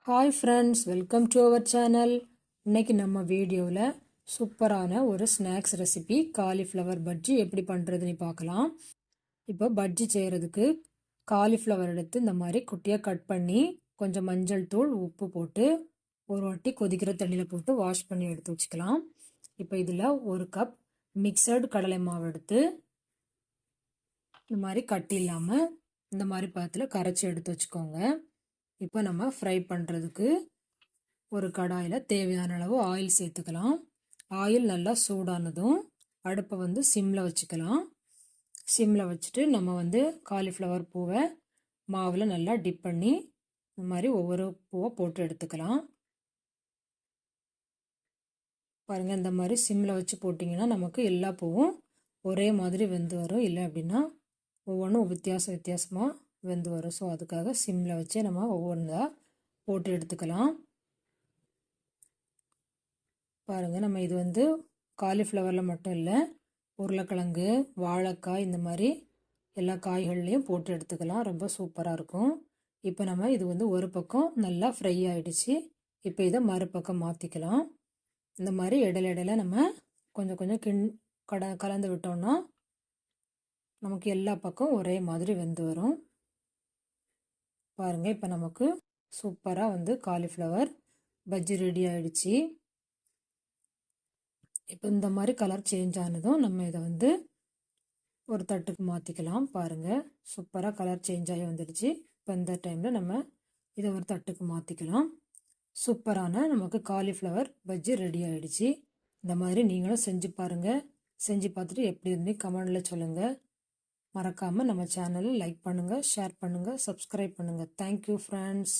Hi friends, welcome to our channel. இன்றைக்கி நம்ம வீடியோவில் சூப்பரான ஒரு ஸ்நாக்ஸ் ரெசிபி காலிஃப்ளவர் பஜ்ஜி எப்படி பண்ணுறதுன்னு பார்க்கலாம். இப்போ பஜ்ஜி செய்கிறதுக்கு காலிஃப்ளவர் எடுத்து இந்த மாதிரி குட்டியாக கட் பண்ணி கொஞ்சம் மஞ்சள் தூள் உப்பு போட்டு ஒரு வாட்டி கொதிக்கிற தண்ணியில் போட்டு வாஷ் பண்ணி எடுத்து வச்சுக்கலாம். இப்போ இதில் ஒரு கப் மிக்சடு கடலை மாவு எடுத்து இந்த மாதிரி கட்டி இல்லாமல் இந்த மாதிரி பாத்தில் கரைச்சி எடுத்து வச்சுக்கோங்க. இப்போ நம்ம ஃப்ரை பண்ணுறதுக்கு ஒரு கடாயில் தேவையான அளவு ஆயில் சேர்த்துக்கலாம். ஆயில் நல்லா சூடானதும் அடுப்பை சிம்மில் வச்சுக்கலாம். சிம்மில் வச்சுட்டு நம்ம காலிஃப்ளவர் பூவை மாவில் நல்லா டிப் பண்ணி இந்த மாதிரி ஒவ்வொரு பூவை போட்டு எடுத்துக்கலாம். பாருங்கள், இந்த மாதிரி சிம்மில் வச்சு போட்டிங்கன்னா நமக்கு எல்லா பூவும் ஒரே மாதிரி வெந்து வரும். இல்லை அப்படின்னா ஒவ்வொன்றும் வித்தியாசமாக வெந்து வரும். ஸோ அதுக்காக சிம்மில் வச்சே நம்ம ஒவ்வொன்றா போட்டு எடுத்துக்கலாம். பாருங்கள், நம்ம இது காலிஃப்ளவரில் மட்டும் இல்லை, உருளைக்கிழங்கு, வாழைக்காய், இந்த மாதிரி எல்லா காய்கள்லையும் போட்டு எடுத்துக்கலாம். ரொம்ப சூப்பராக இருக்கும். இப்போ நம்ம இது ஒரு பக்கம் நல்லா ஃப்ரை ஆகிடுச்சு. இப்போ இதை மறுபக்கம் மாற்றிக்கலாம். இந்த மாதிரி இடையில நம்ம கொஞ்சம் கொஞ்சம் கலந்து விட்டோம்னா நமக்கு எல்லா பக்கம் ஒரே மாதிரி வெந்து வரும். பாருங்கள், இப்போ நமக்கு சூப்பராக காலிஃப்ளவர் பஜ்ஜி ரெடி ஆகிடுச்சு. இப்போ இந்த மாதிரி கலர் சேஞ்ச் ஆனதும் நம்ம இதை ஒரு தட்டுக்கு மாற்றிக்கலாம். பாருங்கள், சூப்பராக கலர் சேஞ்ச் ஆகி வந்துடுச்சு. இப்போ இந்த டைமில் நம்ம இதை ஒரு தட்டுக்கு மாற்றிக்கலாம். சூப்பரான நமக்கு காலிஃப்ளவர் பஜ்ஜி ரெடி ஆகிடுச்சு. இந்த மாதிரி நீங்களும் செஞ்சு பாருங்கள். செஞ்சு பார்த்துட்டு எப்படி இருந்து கமெண்டில் சொல்லுங்கள். மறக்காமல் நம்ம சேனலை லைக் பண்ணுங்கள், ஷேர் பண்ணுங்கள், சப்ஸ்கிரைப் பண்ணுங்கள். Thank you friends.